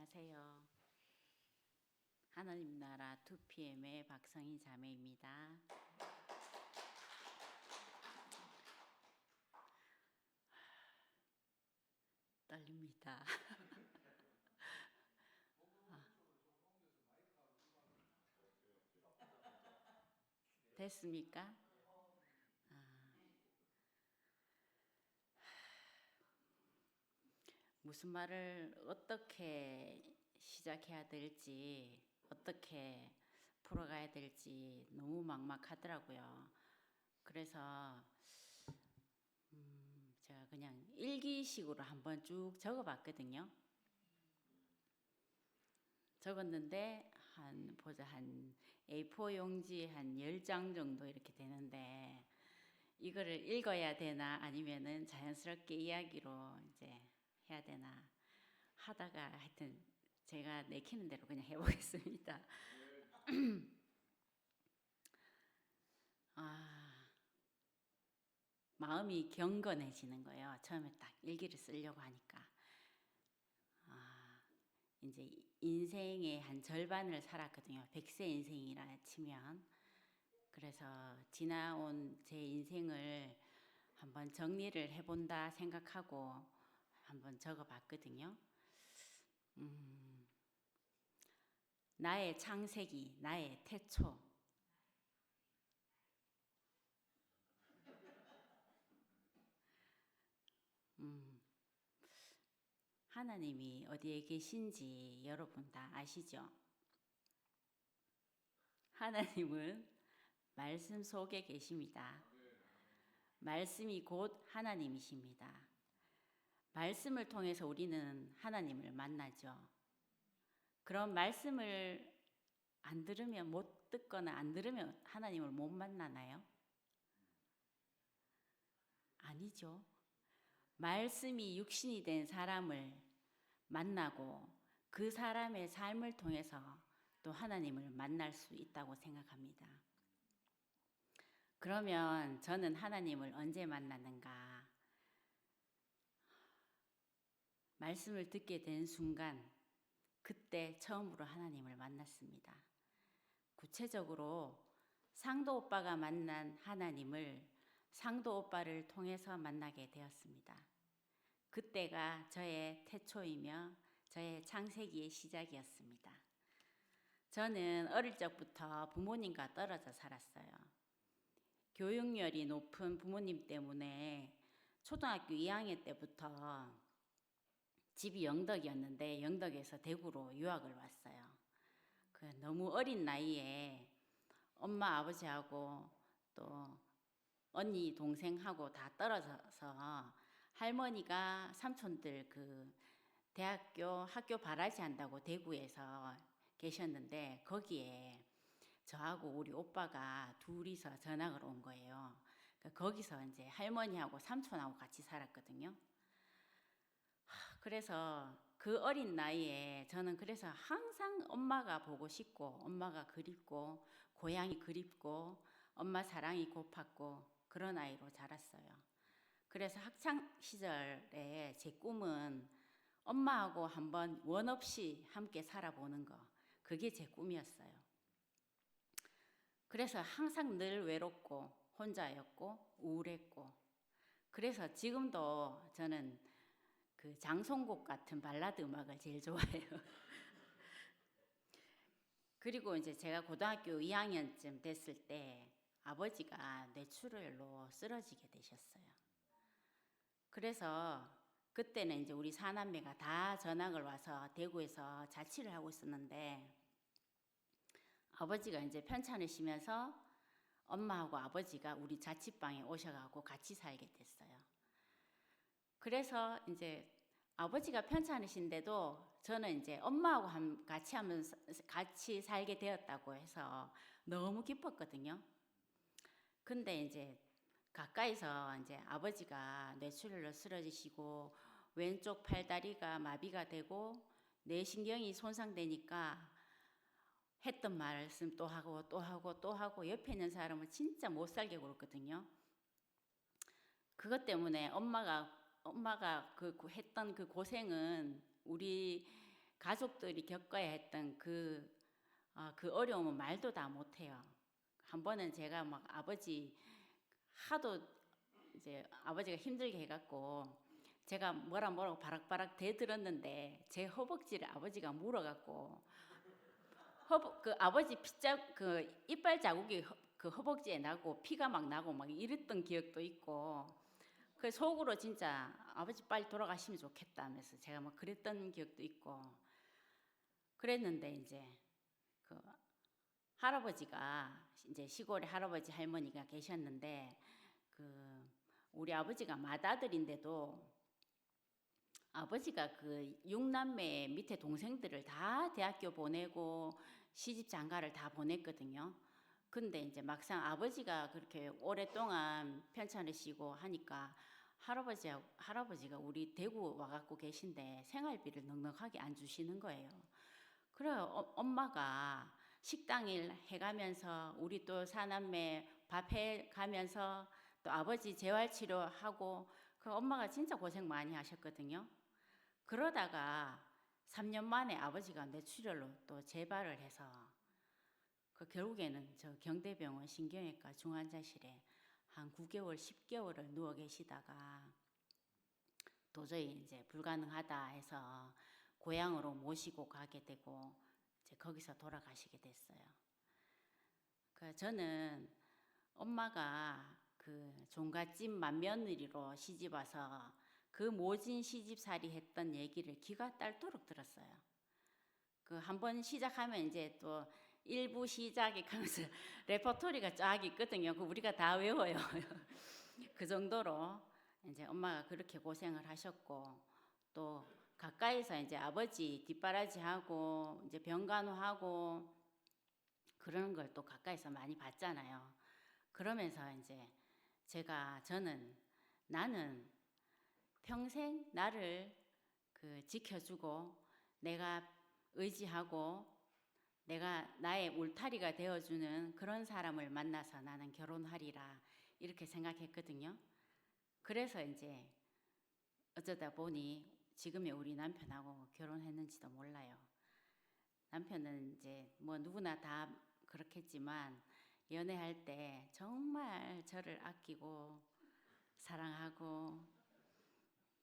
안녕하세요. 하나님 나라 2PM의 박성희 자매입니다. 떨립니다. 됐습니까? 무슨 말을 어떻게 시작해야 될지, 어떻게 풀어가야 될지 너무 막막하더라고요. 그래서 제가 그냥 일기식으로 한번 쭉 적어봤거든요. 적었는데 한 A4 용지 한 10장 정도 이렇게 되는데 이거를 읽어야 되나 아니면은 자연스럽게 이야기로 이제 해야 되나 하다가 하여튼 제가 내키는 대로 그냥 해보겠습니다. 마음이 경건해지는 거예요. 처음에 딱 일기를 쓰려고 하니까. 이제 인생의 한 절반을 살았거든요. 100세 인생이라 치면. 그래서 지나온 제 인생을 한번 정리를 해본다 생각하고 한번 적어봤거든요. 나의 창세기, 나의 태초. 하나님이 어디에 계신지 여러분 다 아시죠? 하나님은 말씀 속에 계십니다. 말씀이 곧 하나님이십니다. 말씀을 통해서 우리는 하나님을 만나죠. 그런 말씀을 안 들으면 못 듣거나 안 들으면 하나님을 못 만나나요? 아니죠. 말씀이 육신이 된 사람을 만나고 그 사람의 삶을 통해서 또 하나님을 만날 수 있다고 생각합니다. 그러면 저는 하나님을 언제 만났는가? 말씀을 듣게 된 순간, 그때 처음으로 하나님을 만났습니다. 구체적으로 상도 오빠가 만난 하나님을 상도 오빠를 통해서 만나게 되었습니다. 그때가 저의 태초이며 저의 창세기의 시작이었습니다. 저는 어릴 적부터 부모님과 떨어져 살았어요. 교육열이 높은 부모님 때문에 초등학교 2학년 때부터 집이 영덕이었는데 영덕에서 대구로 유학을 왔어요. 너무 어린 나이에 엄마 아버지하고 또 언니 동생하고 다 떨어져서 할머니가 삼촌들 학교 바라지 한다고 대구에서 계셨는데 거기에 저하고 우리 오빠가 둘이서 전학을 온 거예요. 거기서 이제 할머니하고 삼촌하고 같이 살았거든요. 그래서 그 어린 나이에 저는 그래서 항상 엄마가 보고 싶고 엄마가 그립고 고향이 그립고 엄마 사랑이 고팠고 그런 아이로 자랐어요. 그래서 학창 시절에 제 꿈은 엄마하고 한번 원 없이 함께 살아보는 거, 그게 제 꿈이었어요. 그래서 항상 늘 외롭고 혼자였고 우울했고, 그래서 지금도 저는 장송곡 같은 발라드 음악을 제일 좋아해요. 그리고 이제 제가 고등학교 2학년쯤 됐을 때 아버지가 뇌출혈로 쓰러지게 되셨어요. 그래서 그때는 이제 우리 사남매가 다 전학을 와서 대구에서 자취를 하고 있었는데 아버지가 이제 편찮으시면서 엄마하고 아버지가 우리 자취방에 오셔가지고 같이 살게 됐어요. 그래서 이제 아버지가 편찮으신데도 저는 이제 엄마하고 같이 살게 되었다고 해서 너무 기뻤거든요. 근데 이제 가까이서 이제 아버지가 뇌출혈로 쓰러지시고 왼쪽 팔다리가 마비가 되고 뇌신경이 손상되니까 했던 말씀 또 하고 또 하고 또 하고 옆에 있는 사람은 진짜 못 살게 굴었거든요. 그것 때문에 엄마가 했던 그 고생은 우리 가족들이 겪어야 했던 그 어려움은 말도 다 못해요. 한 번은 제가 막 아버지 하도 이제 아버지가 힘들게 해갖고 제가 뭐라고 바락바락 대들었는데 제 허벅지를 아버지가 물어갖고 그 아버지 그 이빨 자국이 그 허벅지에 나고 피가 막 나고 막 이랬던 기억도 있고 그 속으로 진짜 아버지 빨리 돌아가시면 좋겠다면서 제가 막 그랬던 기억도 있고 그랬는데 이제 그 할아버지가 이제 시골에 할아버지 할머니가 계셨는데 그 우리 아버지가 맏아들인데도 아버지가 그 6남매 밑에 동생들을 다 대학교 보내고 시집 장가를 다 보냈거든요. 근데 이제 막상 아버지가 그렇게 오랫동안 편찮으시고 하니까 할아버지가 우리 대구 와갖고 계신데 생활비를 넉넉하게 안 주시는 거예요. 그래 엄마가 식당일 해가면서 우리 또 사남매 밥 해가면서 또 아버지 재활치료하고 그 엄마가 진짜 고생 많이 하셨거든요. 그러다가 3년 만에 아버지가 뇌출혈로 또 재발을 해서 그 결국에는 저 경대병원 신경외과 중환자실에 한 9개월, 10개월을 누워 계시다가 도저히 이제 불가능하다 해서 고향으로 모시고 가게 되고 이제 거기서 돌아가시게 됐어요. 그 저는 엄마가 그 종갓집 맏며느리로 시집 와서 그 모진 시집살이 했던 얘기를 귀가 딸도록 들었어요. 그 한번 시작하면 이제 또 일부 시작이 하면서 레퍼토리가 쫙 있거든요. 그 우리가 다 외워요. 그 정도로 이제 엄마가 그렇게 고생을 하셨고 또 가까이서 이제 아버지 뒷바라지하고 이제 병간호하고 그런 걸 또 가까이서 많이 봤잖아요. 그러면서 이제 저는 나는 평생 나를 그 지켜주고 내가 의지하고 내가 나의 울타리가 되어주는 그런 사람을 만나서 나는 결혼하리라 이렇게 생각했거든요. 그래서 이제 어쩌다 보니 지금의 우리 남편하고 결혼했는지도 몰라요. 남편은 이제 뭐 누구나 다 그렇겠지만 연애할 때 정말 저를 아끼고 사랑하고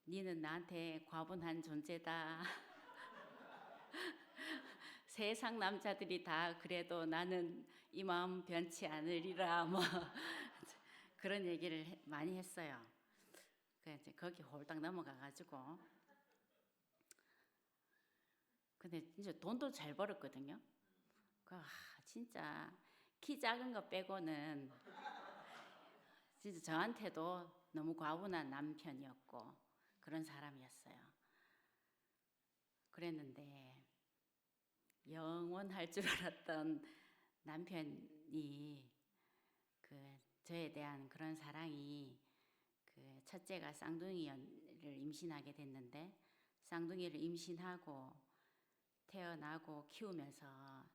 니는 나한테 과분한 존재다. 세상 남자들이 다 그래도 나는 이 마음 변치 않으리라 뭐 그런 얘기를 많이 했어요. 그래서 이제 거기 홀딱 넘어가가지고 근데 진짜 돈도 잘 벌었거든요. 진짜 키 작은 거 빼고는 진짜 저한테도 너무 과분한 남편이었고 그런 사람이었어요. 그랬는데 영원할 줄 알았던 남편이 그 저에 대한 그런 사랑이 그 첫째가 쌍둥이를 임신하게 됐는데 쌍둥이를 임신하고 태어나고 키우면서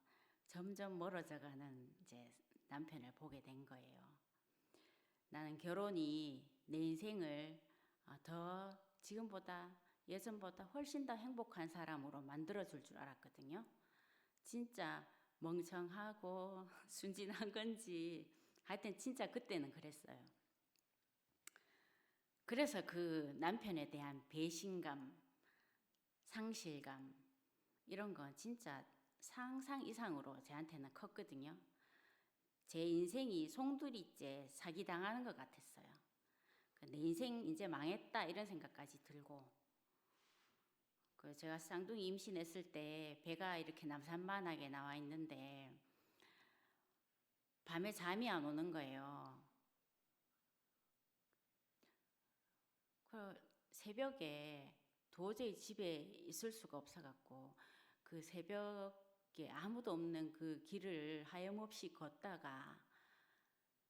점점 멀어져가는 이제 남편을 보게 된 거예요. 나는 결혼이 내 인생을 더 지금보다 예전보다 훨씬 더 행복한 사람으로 만들어줄 줄 알았거든요. 진짜 멍청하고 순진한 건지 하여튼 진짜 그때는 그랬어요. 그래서 그 남편에 대한 배신감, 상실감 이런 건 진짜 상상 이상으로 저한테는 컸거든요. 제 인생이 송두리째 사기당하는 것 같았어요. 내 인생 이제 망했다 이런 생각까지 들고 그 제가 쌍둥이 임신했을 때 배가 이렇게 남산만하게 나와 있는데 밤에 잠이 안 오는 거예요. 그 새벽에 도저히 집에 있을 수가 없어갖고 그 새벽에 아무도 없는 그 길을 하염없이 걷다가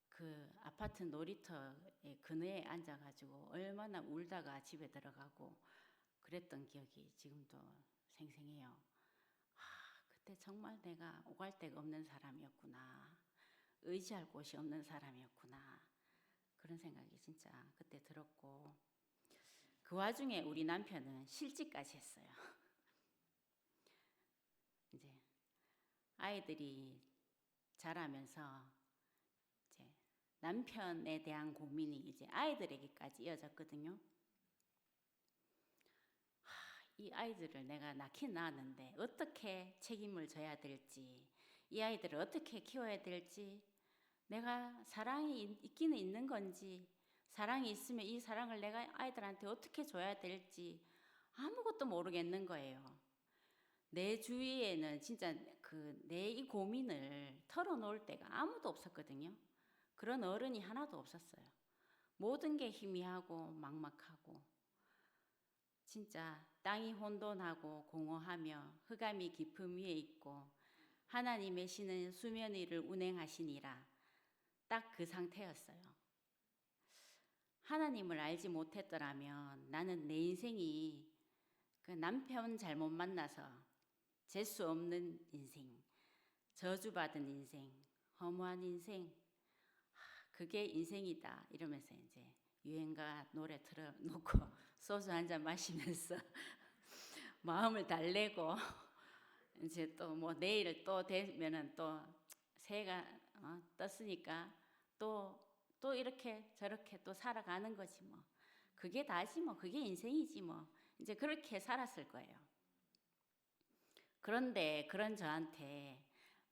그 아파트 놀이터의 그늘에 앉아가지고 얼마나 울다가 집에 들어가고 그랬던 기억이 지금도 생생해요. 그때 정말 내가 오갈 데가 없는 사람이었구나. 의지할 곳이 없는 사람이었구나. 그런 생각이 진짜 그때 들었고 그 와중에 우리 남편은 실직까지 했어요. 아이들이 자라면서 이제 남편에 대한 고민이 이제 아이들에게까지 이어졌거든요. 이 아이들을 내가 낳긴 낳았는데 어떻게 책임을 져야 될지, 이 아이들을 어떻게 키워야 될지, 내가 사랑이 있기는 있는 건지, 사랑이 있으면 이 사랑을 내가 아이들한테 어떻게 줘야 될지 아무것도 모르겠는 거예요. 내 주위에는 진짜 내 이 고민을 털어놓을 데가 아무도 없었거든요. 그런 어른이 하나도 없었어요. 모든 게 희미하고 막막하고 진짜 땅이 혼돈하고 공허하며 흑암이 깊음 위에 있고 하나님의 신은 수면 위를 운행하시니라. 딱 그 상태였어요. 하나님을 알지 못했더라면 나는 내 인생이 그 남편 잘못 만나서 재수 없는 인생, 저주받은 인생, 허무한 인생, 그게 인생이다 이러면서 이제 유행가 노래 틀어놓고 소주 한잔 마시면서 마음을 달래고 이제 또 뭐 내일 또 되면은 또 새해가 떴으니까 또 이렇게 저렇게 또 살아가는 거지 뭐. 그게 다지 뭐. 그게 인생이지 뭐. 이제 그렇게 살았을 거예요. 그런데 그런 저한테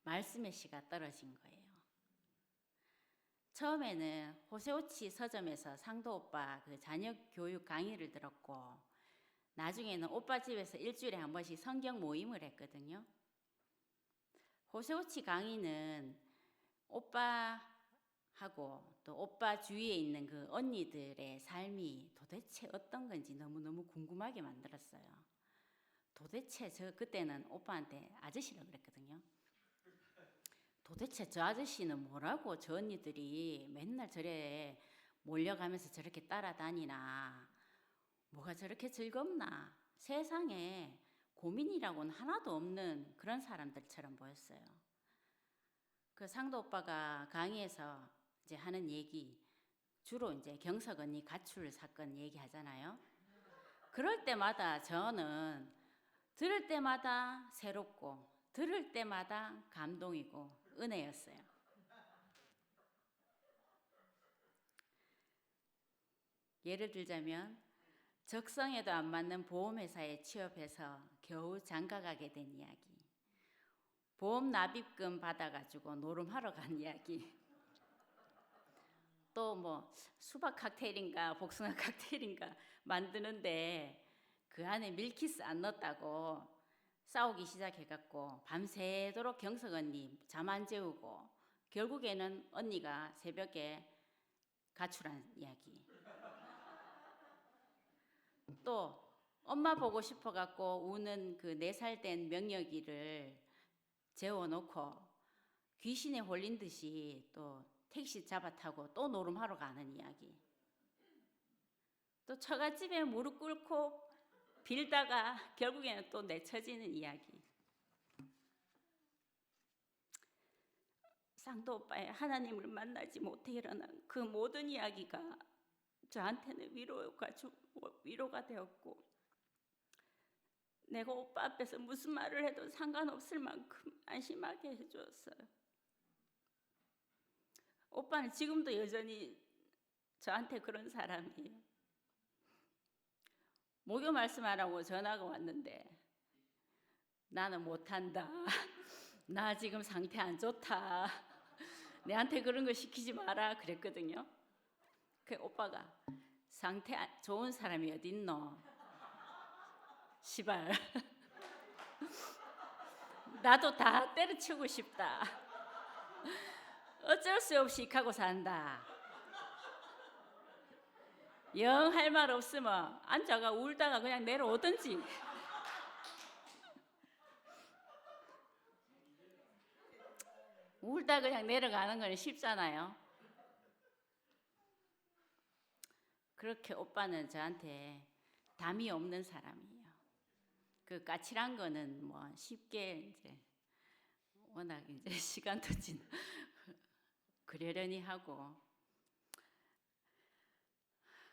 말씀의 씨가 떨어진 거예요. 처음에는 호세오치 서점에서 상도 오빠 그 자녀 교육 강의를 들었고 나중에는 오빠 집에서 일주일에 한 번씩 성경 모임을 했거든요. 호세오치 강의는 오빠하고 또 오빠 주위에 있는 그 언니들의 삶이 도대체 어떤 건지 너무너무 궁금하게 만들었어요. 도대체 저 그때는 오빠한테 아저씨라고 그랬거든요. 도대체 저 아저씨는 뭐라고 저 언니들이 맨날 저래 몰려가면서 저렇게 따라다니나, 뭐가 저렇게 즐겁나, 세상에 고민이라고는 하나도 없는 그런 사람들처럼 보였어요. 그 상도 오빠가 강의에서 이제 하는 얘기, 주로 이제 경석 언니 가출 사건 얘기하잖아요. 그럴 때마다 저는 들을 때마다 새롭고 들을 때마다 감동이고 은혜였어요. 예를 들자면 적성에도 안 맞는 보험회사에 취업해서 겨우 장가가게 된 이야기, 보험 납입금 받아가지고 노름하러 간 이야기, 또 뭐 수박 칵테일인가 복숭아 칵테일인가 만드는데 그 안에 밀키스 안 넣었다고 싸우기 시작해갖고 밤새도록 경석 언니 잠 안 재우고 결국에는 언니가 새벽에 가출한 이야기. 또 엄마 보고 싶어갖고 우는 그 4살 된 명혁이를 재워놓고 귀신에 홀린 듯이 또 택시 잡아타고 또 노름하러 가는 이야기. 또 처갓집에 무릎 꿇고 빌다가 결국에는 또 내쳐지는 이야기. 상도 오빠의 하나님을 만나지 못해 일어난 그 모든 이야기가 저한테는 위로가 되었고, 내가 오빠 앞에서 무슨 말을 해도 상관없을 만큼 안심하게 해주었어요. 오빠는 지금도 여전히 저한테 그런 사람이에요. 목요 말씀하라고 전화가 왔는데 나는 못한다. 나 지금 상태 안 좋다. 내한테 그런 거 시키지 마라 그랬거든요. 그 오빠가 상태 좋은 사람이 어딨노? 시발. 나도 다 때려치우고 싶다. 어쩔 수 없이 하고 산다. 영 할 말 없으면 앉아가 울다가 그냥 내려오든지. 울다 그냥 내려가는 건 쉽잖아요. 그렇게 오빠는 저한테 담이 없는 사람이에요. 그 까칠한 거는 뭐 쉽게 이제 워낙 이제 시간도 그러려니 하고,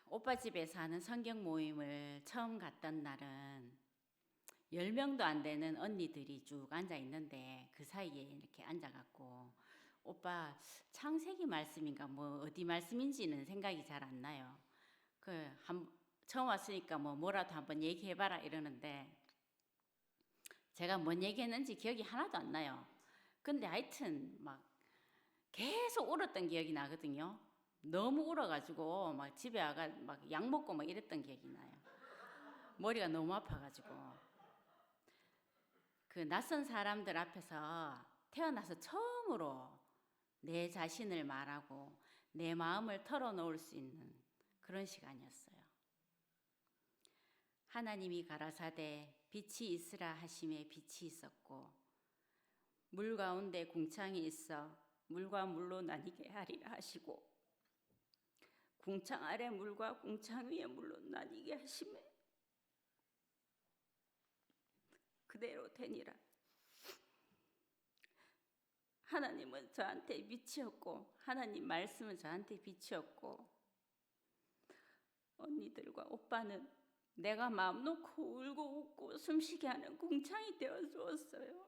오빠 집에서 하는 성경 모임을 처음 갔던 날은 10명도 안 되는 언니들이 쭉 앉아 있는데 그 사이에 이렇게 앉아갖고 오빠 창세기 말씀인가 뭐 어디 말씀인지는 생각이 잘 안 나요. 처음 왔으니까 뭐라도 한번 얘기해봐라 이러는데 제가 뭔 얘기했는지 기억이 하나도 안 나요. 근데 하여튼 막 계속 울었던 기억이 나거든요. 너무 울어가지고 막 집에 와가 막 약 먹고 막 이랬던 기억이 나요. 머리가 너무 아파가지고. 그 낯선 사람들 앞에서 태어나서 처음으로 내 자신을 말하고 내 마음을 털어놓을 수 있는 그런 시간이었어요. 하나님이 가라사대 빛이 있으라 하심에 빛이 있었고 물 가운데 궁창이 있어 물과 물로 나뉘게 하리라 하시고 궁창 아래 물과 궁창 위에 물로 나뉘게 하심에 그대로 되니라. 하나님은 저한테 빛이었고 하나님 말씀은 저한테 빛이었고 언니들과 오빠는 내가 마음 놓고 울고 웃고 숨쉬게 하는 궁창이 되어 주었어요.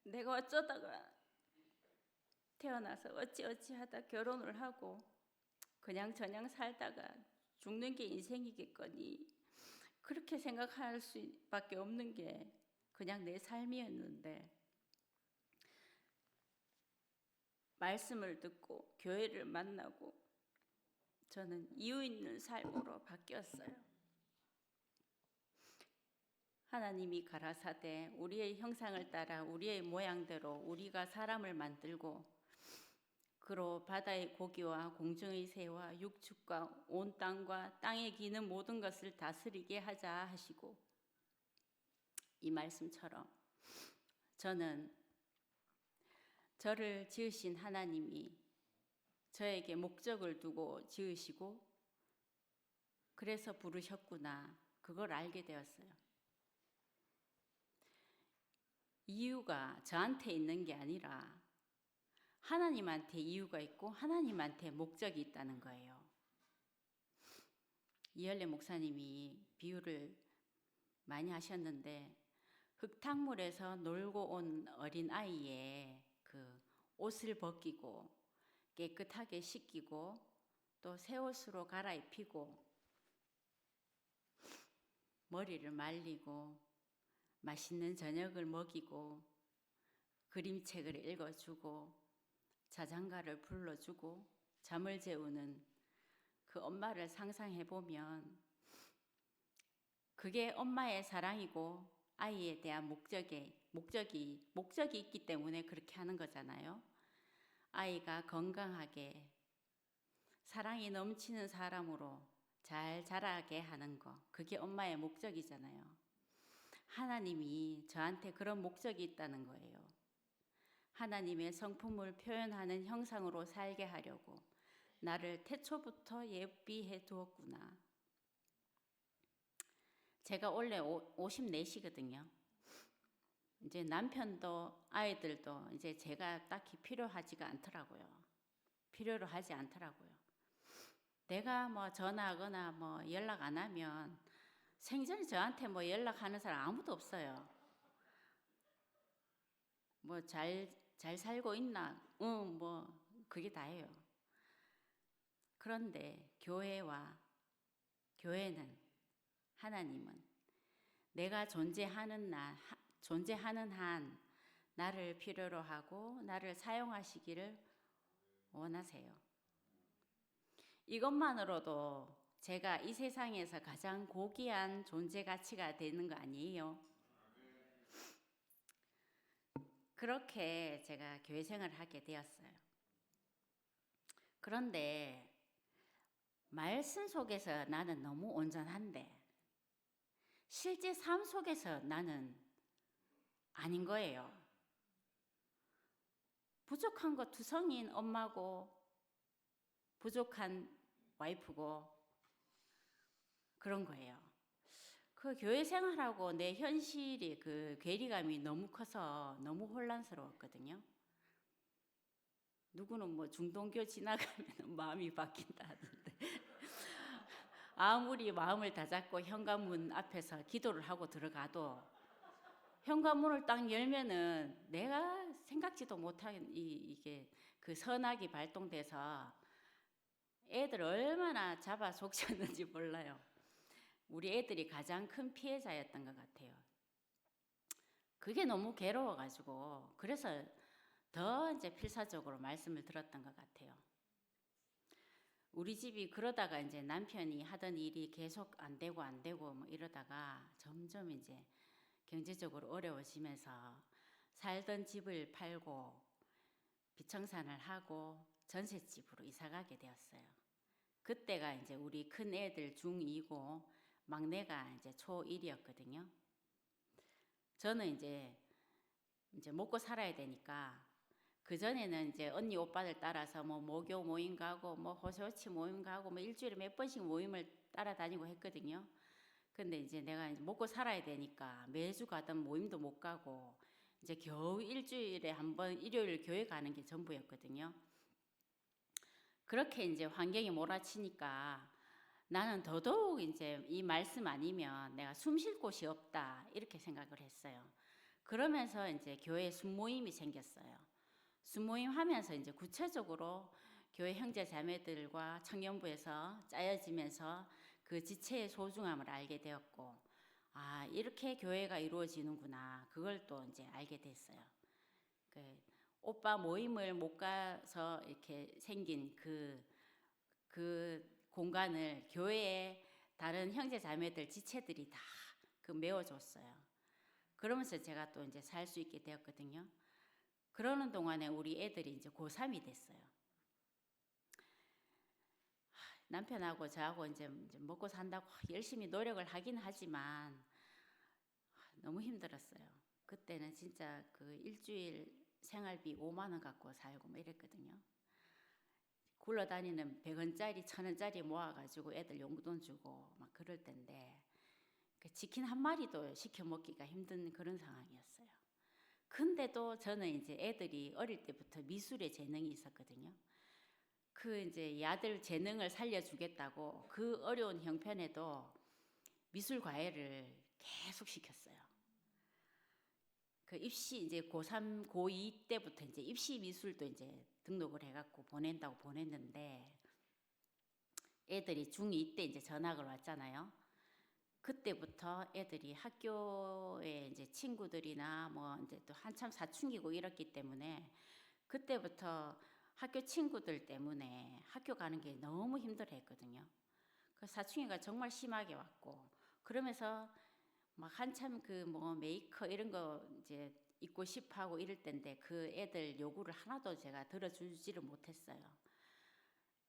내가 어쩌다가 태어나서 어찌하다 결혼을 하고 그냥 저냥 살다가 죽는 게 인생이겠거니 그렇게 생각할 수밖에 없는 게 그냥 내 삶이었는데 말씀을 듣고 교회를 만나고 저는 이유 있는 삶으로 바뀌었어요. 하나님이 가라사대 우리의 형상을 따라 우리의 모양대로 우리가 사람을 만들고 그로 바다의 고기와 공중의 새와 육축과 온 땅과 땅에 기는 모든 것을 다스리게 하자 하시고 이 말씀처럼 저는 저를 지으신 하나님이 저에게 목적을 두고 지으시고 그래서 부르셨구나 그걸 알게 되었어요. 이유가 저한테 있는 게 아니라 하나님한테 이유가 있고 하나님한테 목적이 있다는 거예요. 이열래 목사님이 비유를 많이 하셨는데 흙탕물에서 놀고 온 어린 아이의 그 옷을 벗기고 깨끗하게 씻기고 또 새 옷으로 갈아입히고 머리를 말리고 맛있는 저녁을 먹이고 그림책을 읽어주고 자장가를 불러주고 잠을 재우는 그 엄마를 상상해보면 그게 엄마의 사랑이고 아이에 대한 목적이 있기 때문에 그렇게 하는 거잖아요. 아이가 건강하게 사랑이 넘치는 사람으로 잘 자라게 하는 거 그게 엄마의 목적이잖아요. 하나님이 저한테 그런 목적이 있다는 거예요. 하나님의 성품을 표현하는 형상으로 살게 하려고 나를 태초부터 예비해 두었구나. 제가 원래 54시거든요. 이제 남편도 아이들도 이제 제가 딱히 필요하지가 않더라고요. 필요로 하지 않더라고요. 내가 뭐 전화하거나 뭐 연락 안 하면 생전에 저한테 뭐 연락하는 사람 아무도 없어요. 뭐 잘 살고 있나? 뭐 그게 다예요. 그런데 교회는 하나님은 내가 존재하는 한 나를 필요로 하고 나를 사용하시기를 원하세요. 이것만으로도 제가 이 세상에서 가장 고귀한 존재 가치가 되는 거 아니에요? 그렇게 제가 교회 생활을 하게 되었어요. 그런데 말씀 속에서 나는 너무 온전한데 실제 삶 속에서 나는 아닌 거예요. 부족한 거 투성인 엄마고 부족한 와이프고 그런 거예요. 그 교회 생활하고 내 현실이 그 괴리감이 너무 커서 너무 혼란스러웠거든요. 누구는 뭐 중동교 지나가면 마음이 바뀐다 하던데 아무리 마음을 다잡고 현관문 앞에서 기도를 하고 들어가도 현관문을 딱 열면은 내가 생각지도 못한 이게 그 선악이 발동돼서 애들 얼마나 잡아 속였는지 몰라요. 우리 애들이 가장 큰 피해자였던 것 같아요. 그게 너무 괴로워가지고 그래서 더 이제 필사적으로 말씀을 들었던 것 같아요. 우리 집이 그러다가 이제 남편이 하던 일이 계속 안 되고 뭐 이러다가 점점 이제 경제적으로 어려워지면서 살던 집을 팔고 비청산을 하고 전셋집으로 이사 가게 되었어요. 그때가 이제 우리 큰 애들 중2고 막내가 이제 초1이었거든요. 저는 이제 먹고 살아야 되니까 그 전에는 이제 언니 오빠들 따라서 뭐 모교 모임 가고 뭐 호소치 모임 가고 뭐 일주일에 몇 번씩 모임을 따라다니고 했거든요. 근데 이제 내가 이제 먹고 살아야 되니까 매주 가던 모임도 못 가고 이제 겨우 일주일에 한 번 일요일 교회 가는 게 전부였거든요. 그렇게 이제 환경이 몰아치니까 나는 더더욱 이제 이 말씀 아니면 내가 숨 쉴 곳이 없다 이렇게 생각을 했어요. 그러면서 이제 교회 순모임이 생겼어요. 순모임 하면서 이제 구체적으로 교회 형제 자매들과 청년부에서 짜여지면서 그 지체의 소중함을 알게 되었고, 아, 이렇게 교회가 이루어지는구나. 그걸 또 이제 알게 됐어요. 그 오빠 모임을 못 가서 이렇게 생긴 그 공간을 교회의 다른 형제 자매들 지체들이 다 그 메워줬어요. 그러면서 제가 또 이제 살 수 있게 되었거든요. 그러는 동안에 우리 애들이 이제 고3이 됐어요. 남편하고 저하고 이제 먹고 산다고 열심히 노력을 하긴 하지만 너무 힘들었어요. 그때는 진짜 그 일주일 생활비 5만 원 갖고 살고 뭐 이랬거든요. 굴러다니는 100원짜리 1000원짜리 모아가지고 애들 용돈 주고 막 그럴 때인데 그 치킨 한 마리도 시켜 먹기가 힘든 그런 상황이었어요. 근데도 저는 이제 애들이 어릴 때부터 미술에 재능이 있었거든요. 그 이제 이 아들 재능을 살려주겠다고 그 어려운 형편에도 미술 과외를 계속 시켰어요. 그 입시 이제 고3, 고2 때부터 이제 입시 미술도 이제 등록을 해갖고 보낸다고 보냈는데 애들이 중2 때 이제 전학을 왔잖아요. 그때부터 애들이 학교에 이제 친구들이나 뭐 이제 또 한참 사춘기고 이렇기 때문에 그때부터 학교 친구들 때문에 학교 가는 게 너무 힘들어했거든요. 그 사춘기가 정말 심하게 왔고 그러면서 막 한참 그 뭐 메이커 이런 거 이제 입고 싶어하고 이럴 때인데 그 애들 요구를 하나도 제가 들어주지를 못했어요.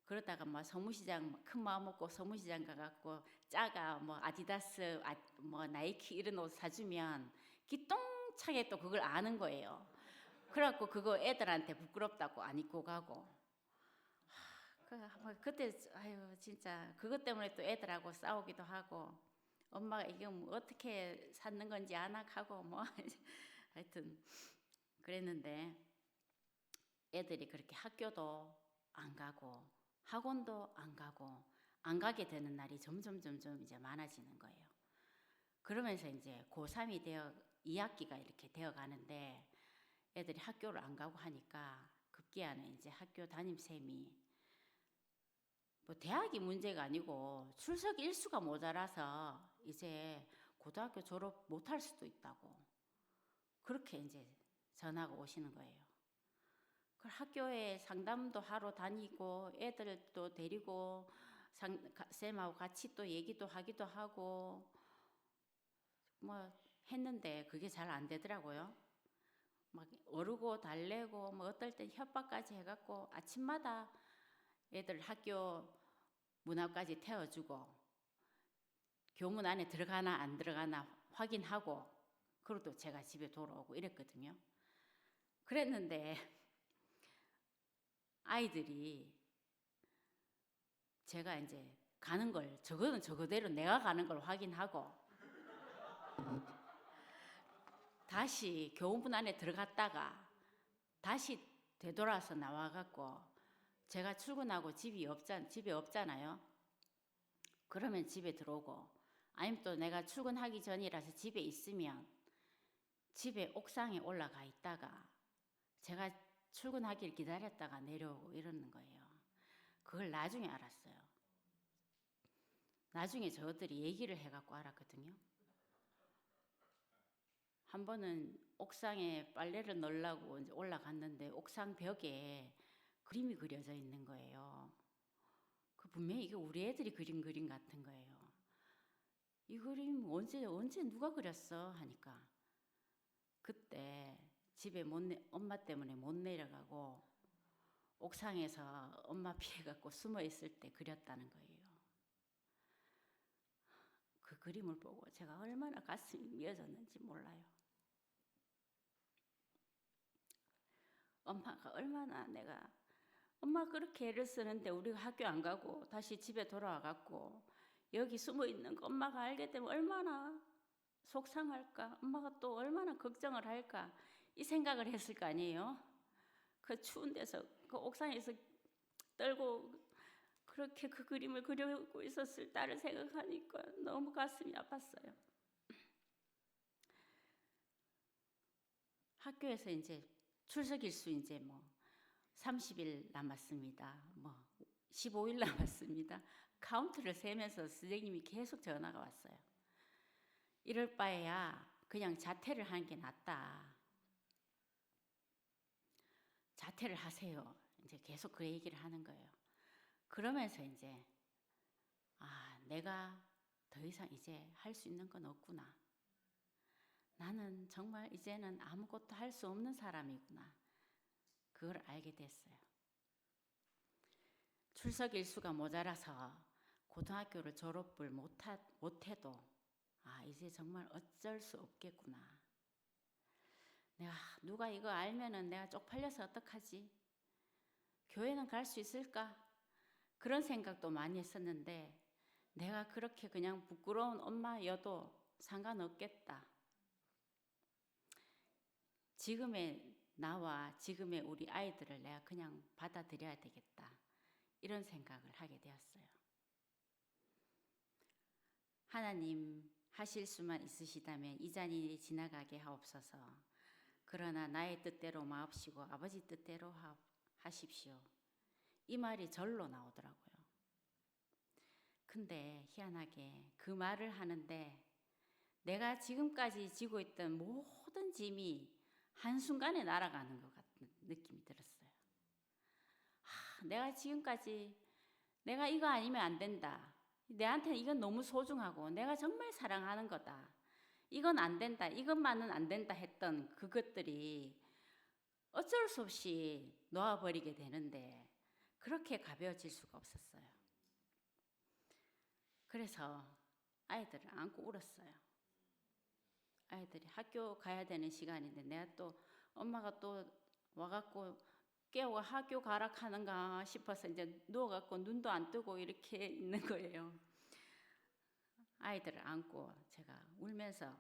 그러다가 뭐 서무시장 큰 마음 먹고 서무시장 가갖고 짜가 뭐 아디다스 뭐 나이키 이런 옷 사주면 기똥차게 또 그걸 아는 거예요. 그래갖고 그거 애들한테 부끄럽다고 안 입고 가고 그때 아유 진짜 그것 때문에 또 애들하고 싸우기도 하고 엄마가 이게 뭐 어떻게 샀는 건지 아나 하고 뭐 하여튼 그랬는데 애들이 그렇게 학교도 안 가고 학원도 안 가고 안 가게 되는 날이 점점 이제 많아지는 거예요. 그러면서 이제 고3이 되어 2학기가 이렇게 되어 가는데 애들이 학교를 안 가고 하니까 급기야는 이제 학교 담임쌤이 뭐 대학이 문제가 아니고 출석 일수가 모자라서 이제 고등학교 졸업 못할 수도 있다고 그렇게 이제 전화가 오시는 거예요. 그 학교에 상담도 하러 다니고 애들도 데리고 쌤하고 같이 또 얘기도 하기도 하고 뭐 했는데 그게 잘 안 되더라고요. 막 어르고 달래고 뭐 어떨 땐 협박까지 해갖고 아침마다 애들 학교 문 앞까지 태워주고 교문 안에 들어가나 안 들어가나 확인하고 그리고 또 제가 집에 돌아오고 이랬거든요. 그랬는데 아이들이 제가 이제 가는 걸 저거는 저거대로 내가 가는 걸 확인하고 다시 교문 안에 들어갔다가 다시 되돌아서 나와갖고 제가 출근하고 집에 없잖아요. 그러면 집에 들어오고, 아니면 또 내가 출근하기 전이라서 집에 있으면 집에 옥상에 올라가 있다가 제가 출근하길 기다렸다가 내려오고 이러는 거예요. 그걸 나중에 알았어요. 나중에 저들이 얘기를 해갖고 알았거든요. 한 번은 옥상에 빨래를 넣으려고 이제 올라갔는데 옥상 벽에 그림이 그려져 있는 거예요. 그 분명히 이게 우리 애들이 그린 그림 같은 거예요. 이 그림 언제 누가 그렸어? 하니까 그때 집에 엄마 때문에 못 내려가고 옥상에서 엄마 피해갖고 숨어 있을 때 그렸다는 거예요. 그 그림을 보고 제가 얼마나 가슴이 미어졌는지 몰라요. 엄마가 얼마나 엄마 그렇게 애를 쓰는데 우리가 학교 안 가고 다시 집에 돌아와갖고 여기 숨어 있는 거 엄마가 알게 되면 얼마나 속상할까, 엄마가 또 얼마나 걱정을 할까, 이 생각을 했을 거 아니에요. 그 추운 데서 그 옥상에서 떨고 그렇게 그 그림을 그리고 있었을 딸을 생각하니까 너무 가슴이 아팠어요. 학교에서 이제 출석 일수 이제 30일 남았습니다. 15일 남았습니다. 카운트를 세면서 선생님이 계속 전화가 왔어요. 이럴 바에야 그냥 자퇴를 하는 게 낫다. 자퇴를 하세요. 이제 계속 그 얘기를 하는 거예요. 그러면서 이제 내가 더 이상 이제 할 수 있는 건 없구나. 나는 정말 이제는 아무것도 할 수 없는 사람이구나. 그걸 알게 됐어요. 출석 일수가 모자라서 고등학교를 졸업을 못해도 이제 정말 어쩔 수 없겠구나. 누가 이거 알면은 내가 쪽팔려서 어떡하지? 교회는 갈 수 있을까? 그런 생각도 많이 했었는데 내가 그렇게 그냥 부끄러운 엄마여도 상관없겠다. 지금의 나와 지금의 우리 아이들을 내가 그냥 받아들여야 되겠다. 이런 생각을 하게 되었어요. 하나님 하실 수만 있으시다면 이 잔이 지나가게 하옵소서. 그러나 나의 뜻대로 마옵시고 아버지 뜻대로 하십시오. 이 말이 절로 나오더라고요. 근데 희한하게 그 말을 하는데 내가 지금까지 지고 있던 모든 짐이 한순간에 날아가는 것 같은 느낌이 들었어요. 내가 지금까지 내가 이거 아니면 안 된다. 내한테는 이건 너무 소중하고 내가 정말 사랑하는 거다. 이건 안 된다. 이것만은 안 된다 했던 그것들이 어쩔 수 없이 놓아버리게 되는데 그렇게 가벼워질 수가 없었어요. 그래서 아이들을 안고 울었어요. 아이들이 학교 가야 되는 시간인데 내가 또 엄마가 또 와갖고 깨워 학교 가라 하는가 싶어서 이제 누워갖고 눈도 안 뜨고 이렇게 있는 거예요. 아이들을 안고 제가 울면서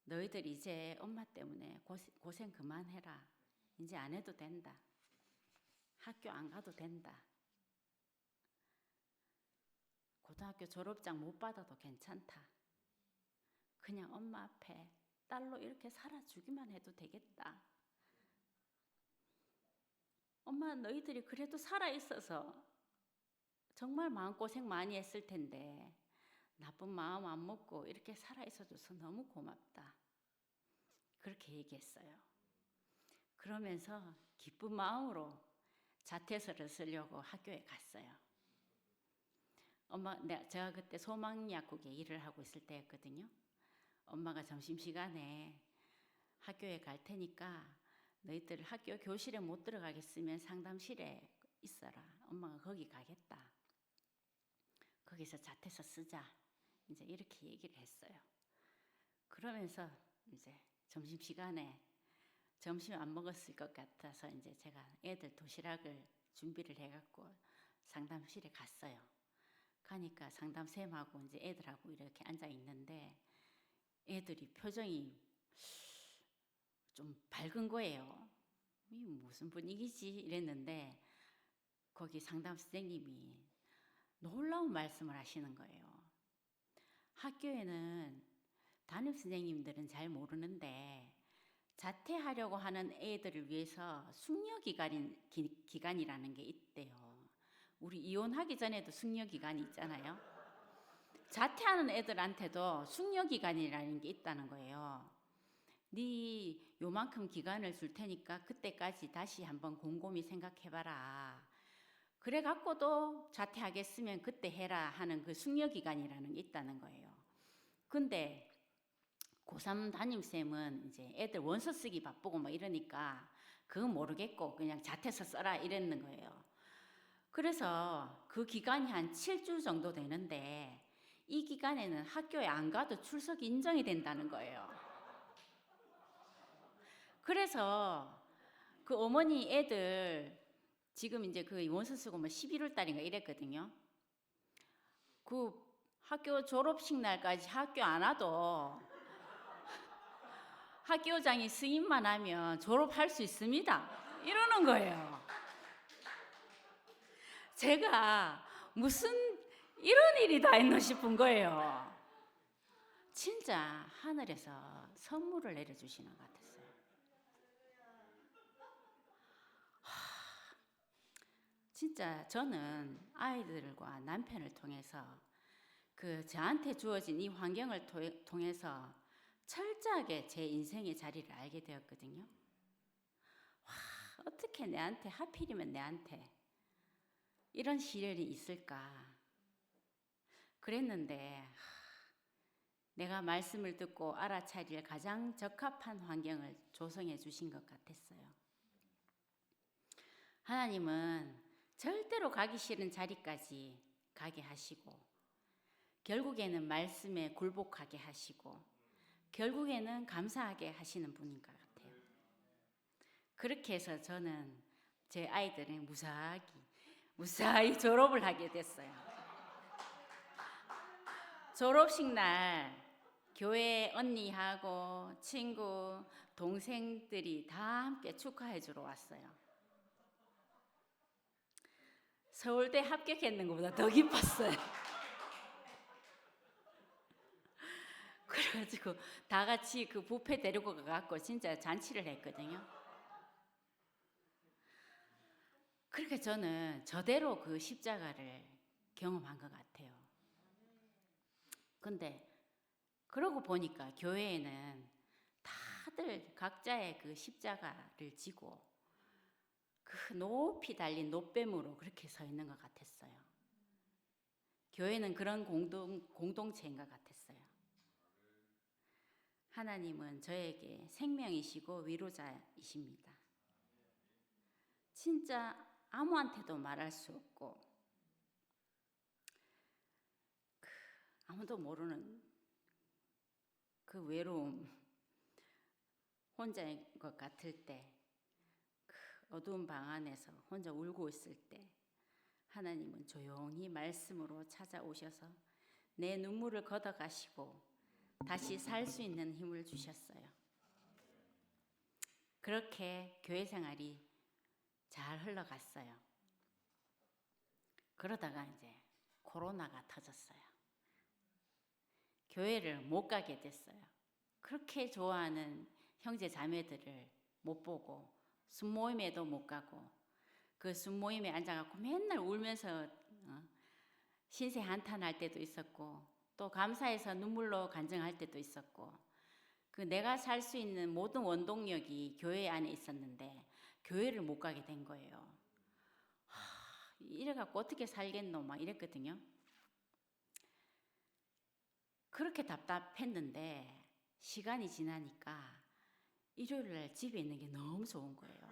너희들 이제 엄마 때문에 고생 그만해라. 이제 안 해도 된다. 학교 안 가도 된다. 고등학교 졸업장 못 받아도 괜찮다. 그냥 엄마 앞에 딸로 이렇게 살아주기만 해도 되겠다. 엄마 너희들이 그래도 살아있어서 정말 마음고생 많이 했을 텐데 나쁜 마음 안 먹고 이렇게 살아있어줘서 너무 고맙다. 그렇게 얘기했어요. 그러면서 기쁜 마음으로 자퇴서를 쓰려고 학교에 갔어요. 제가 그때 소망약국에 일을 하고 있을 때였거든요. 엄마가 점심시간에 학교에 갈 테니까 너희들 학교 교실에 못 들어가겠으면 상담실에 있어라. 엄마가 거기 가겠다. 거기서 자퇴서 쓰자. 이제 이렇게 얘기를 했어요. 그러면서 이제 점심시간에 점심 안 먹었을 것 같아서 이제 제가 애들 도시락을 준비를 해갖고 상담실에 갔어요. 가니까 상담쌤하고 이제 애들하고 이렇게 앉아 있는데 애들이 표정이 좀 밝은 거예요. 이 무슨 분위기지 이랬는데 거기 상담 선생님이 놀라운 말씀을 하시는 거예요. 학교에는 담임 선생님들은 잘 모르는데 자퇴하려고 하는 애들을 위해서 기간이라는 게 있대요. 우리 이혼하기 전에도 숙려 기간이 있잖아요. 자퇴하는 애들한테도 숙려 기간이라는 게 있다는 거예요. 네 요만큼 기간을 줄 테니까 그때까지 다시 한번 곰곰이 생각해봐라. 그래 갖고도 자퇴하겠으면 그때 해라 하는 그 숙려 기간이라는 게 있다는 거예요. 근데 고3 담임쌤은 이제 애들 원서 쓰기 바쁘고 뭐 이러니까 그건 모르겠고 그냥 자퇴서 써라 이랬는 거예요. 그래서 그 기간이 한 7주 정도 되는데 이 기간에는 학교에 안 가도 출석 인정이 된다는 거예요. 그래서 그 어머니 애들 지금 이제 그 원서 쓰고 뭐 11월 달인가 이랬거든요. 그 학교 졸업식 날까지 학교 안 와도 학교장이 승인만 하면 졸업할 수 있습니다. 이러는 거예요. 제가 무슨 이런 일이 다 있나 싶은 거예요. 진짜 하늘에서 선물을 내려주시는 것 같았어요. 진짜 저는 아이들과 남편을 통해서 그 저한테 주어진 이 환경을 통해서 철저하게 제 인생의 자리를 알게 되었거든요. 와, 어떻게 내한테 하필이면 내한테 이런 시련이 있을까 그랬는데 내가 말씀을 듣고 알아차릴 가장 적합한 환경을 조성해 주신 것 같았어요. 하나님은 절대로 가기 싫은 자리까지 가게 하시고 결국에는 말씀에 굴복하게 하시고 결국에는 감사하게 하시는 분인 것 같아요. 그렇게 해서 저는 제 아이들은 무사히 졸업을 하게 됐어요. 졸업식 날 교회 언니하고 친구, 동생들이 다 함께 축하해 주러 왔어요. 서울대 합격했는 것보다 더 기뻤어요. 그래가지고 다 같이 그 뷔페 데리고 가갖고 진짜 잔치를 했거든요. 그렇게 저는 저대로 그 십자가를 경험한 것 같아요. 근데 그러고 보니까 교회에는 다들 각자의 그 십자가를 지고 그 높이 달린 노뱀으로 그렇게 서 있는 것 같았어요. 교회는 그런 공동체인 것 같았어요. 하나님은 저에게 생명이시고 위로자이십니다. 진짜 아무한테도 말할 수 없고 아무도 모르는 그 외로움, 혼자인 것 같을 때, 그 어두운 방 안에서 혼자 울고 있을 때 하나님은 조용히 말씀으로 찾아오셔서 내 눈물을 걷어가시고 다시 살 수 있는 힘을 주셨어요. 그렇게 교회 생활이 잘 흘러갔어요. 그러다가 이제 코로나가 터졌어요. 교회를 못 가게 됐어요. 그렇게 좋아하는 형제 자매들을 못 보고 순모임에도 못 가고 그 순모임에 앉아갖고 맨날 울면서 신세 한탄할 때도 있었고 또 감사해서 눈물로 간증할 때도 있었고 그 내가 살 수 있는 모든 원동력이 교회 안에 있었는데 교회를 못 가게 된 거예요. 이래갖고 어떻게 살겠노 막 이랬거든요. 그렇게 답답했는데 시간이 지나니까 일요일날 집에 있는 게 너무 좋은 거예요.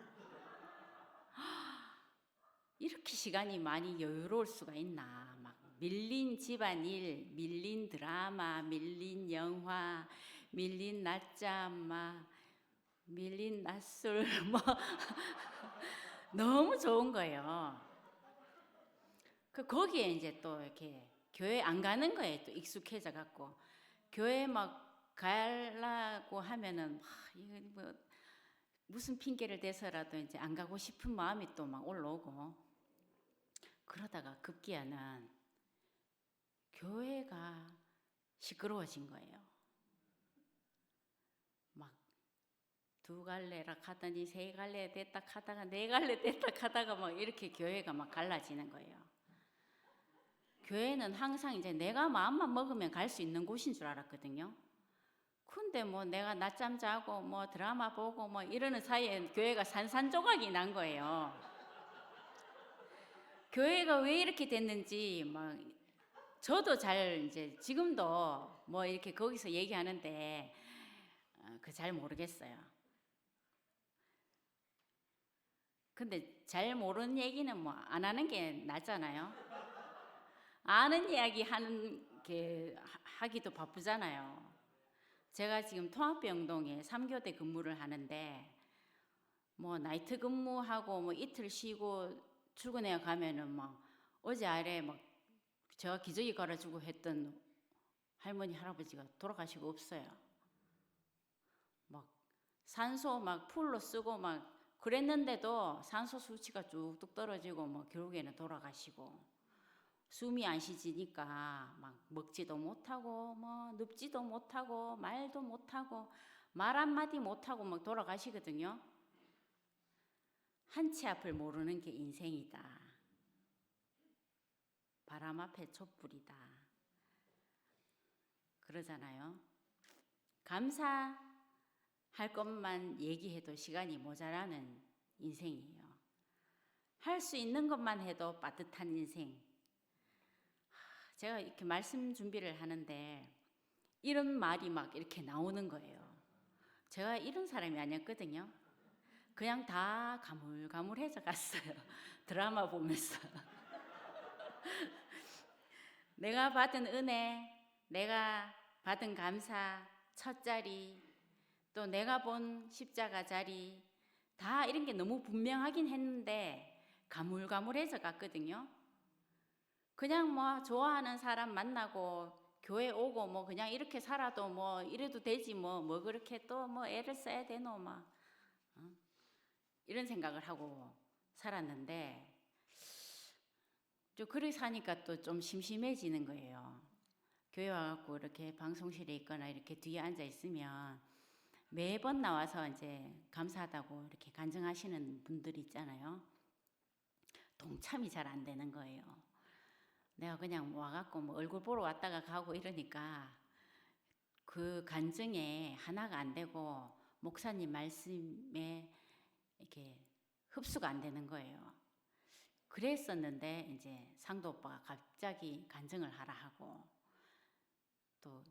이렇게 시간이 많이 여유로울 수가 있나. 막 밀린 집안일, 밀린 드라마, 밀린 영화, 밀린 낮잠, 막 밀린 낮술 뭐 너무 좋은 거예요. 거기에 이제 또 이렇게 교회 안 가는 거에 또 익숙해져 갖고 교회 막 가려고 하면은 이거 뭐 무슨 핑계를 대서라도 이제 안 가고 싶은 마음이 또 막 올라오고, 그러다가 급기야는 교회가 시끄러워진 거예요. 막 두 갈래라 하더니 세 갈래 됐다 하다가 네 갈래 됐다 하다가 막 이렇게 교회가 막 갈라지는 거예요. 교회는 항상 이제 내가 마음만 먹으면 갈 수 있는 곳인 줄 알았거든요. 근데 뭐 내가 낮잠 자고 뭐 드라마 보고 뭐 이러는 사이에 교회가 산산조각이 난 거예요. 교회가 왜 이렇게 됐는지 막 저도 잘 이제 지금도 뭐 이렇게 거기서 얘기하는데 그 잘 모르겠어요. 근데 잘 모르는 얘기는 뭐 안 하는 게 낫잖아요. 아는 이야기 하는 게 하기도 바쁘잖아요. 제가 지금 통합병동에 3교대 근무를 하는데 뭐 나이트 근무하고 뭐 이틀 쉬고 출근해 가면은 막 어제 아래 막 제가 기저귀 갈아주고 했던 할머니 할아버지가 돌아가시고 없어요. 막 산소 막 풀로 쓰고 막 그랬는데도 산소 수치가 쭉쭉 떨어지고 뭐 결국에는 돌아가시고, 숨이 안 쉬지니까 막 먹지도 못하고 뭐 눕지도 못하고 말도 못하고 말 한마디 못하고 막 돌아가시거든요. 한 치 앞을 모르는 게 인생이다. 바람 앞에 촛불이다. 그러잖아요. 감사할 것만 얘기해도 시간이 모자라는 인생이에요. 할 수 있는 것만 해도 빠듯한 인생. 제가 이렇게 말씀 준비를 하는데 이런 말이 막 이렇게 나오는 거예요. 제가 이런 사람이 아니었거든요. 그냥 다 가물가물해져 갔어요. 드라마 보면서. 내가 받은 은혜, 내가 받은 감사, 첫 자리, 또 내가 본 십자가 자리, 다 이런 게 너무 분명하긴 했는데 가물가물해져 갔거든요. 그냥 뭐 좋아하는 사람 만나고 교회 오고 뭐 그냥 이렇게 살아도 뭐 이래도 되지 뭐 그렇게 또 뭐 애를 써야 되노 막 이런 생각을 하고 살았는데, 좀 그렇게 사니까 또 좀 심심해지는 거예요. 교회 와갖고 이렇게 방송실에 있거나 이렇게 뒤에 앉아 있으면 매번 나와서 이제 감사하다고 이렇게 간증하시는 분들이 있잖아요. 동참이 잘 안 되는 거예요. 내가 그냥 와갖고 뭐 얼굴 보러 왔다가 가고 이러니까 그 간증에 하나가 안 되고 목사님 말씀에 이렇게 흡수가 안 되는 거예요. 그랬었는데 이제 상도 오빠가 갑자기 간증을 하라 하고 또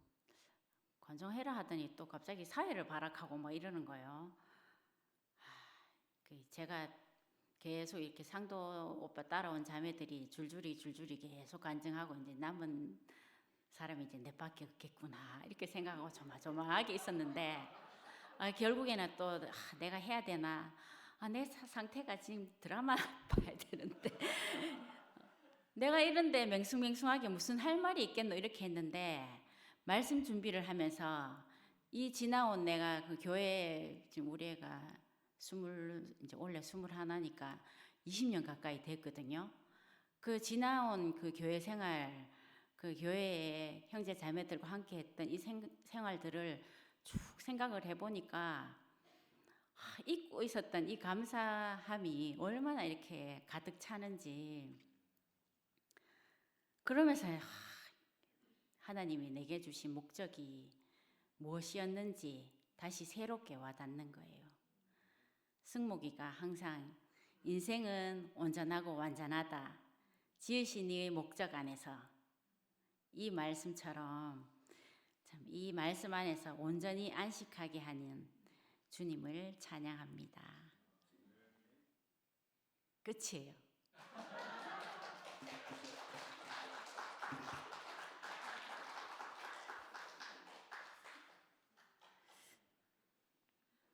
간증해라 하더니 또 갑자기 사회를 발악하고 뭐 이러는 거예요. 제가 계속 이렇게 상도 오빠 따라온 자매들이 줄줄이 계속 간증하고 이제 남은 사람이 이제 내 밖에 없겠구나 이렇게 생각하고 조마조마하게 있었는데 결국에는 또 내가 해야 되나, 내 상태가 지금 드라마 봐야 되는데 내가 이런데 맹숭맹숭하게 무슨 할 말이 있겠노 이렇게 했는데, 말씀 준비를 하면서 이 지나온 내가 그 교회 지금 우리 애가 이제 원래 21이니까 20년 가까이 됐거든요. 그 지나온 그 교회 생활, 그 교회의 형제 자매들과 함께 했던 이 생활들을 쭉 생각을 해보니까 잊고 있었던 이 감사함이 얼마나 이렇게 가득 차는지, 그러면서 하나님이 내게 주신 목적이 무엇이었는지 다시 새롭게 와닿는 거예요. 승목이가 항상 인생은 온전하고 완전하다, 지으신 이의 목적 안에서, 이 말씀처럼 참 이 말씀 안에서 온전히 안식하게 하는 주님을 찬양합니다. 끝이에요.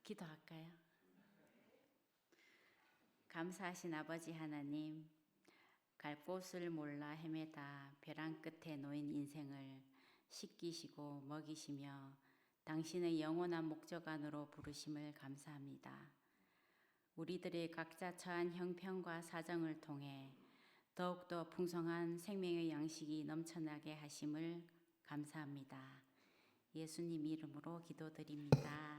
기도할까요? 감사하신 아버지 하나님, 갈 곳을 몰라 헤매다 벼랑 끝에 놓인 인생을 씻기시고 먹이시며 당신의 영원한 목적 안으로 부르심을 감사합니다. 우리들의 각자 처한 형편과 사정을 통해 더욱더 풍성한 생명의 양식이 넘쳐나게 하심을 감사합니다. 예수님 이름으로 기도드립니다.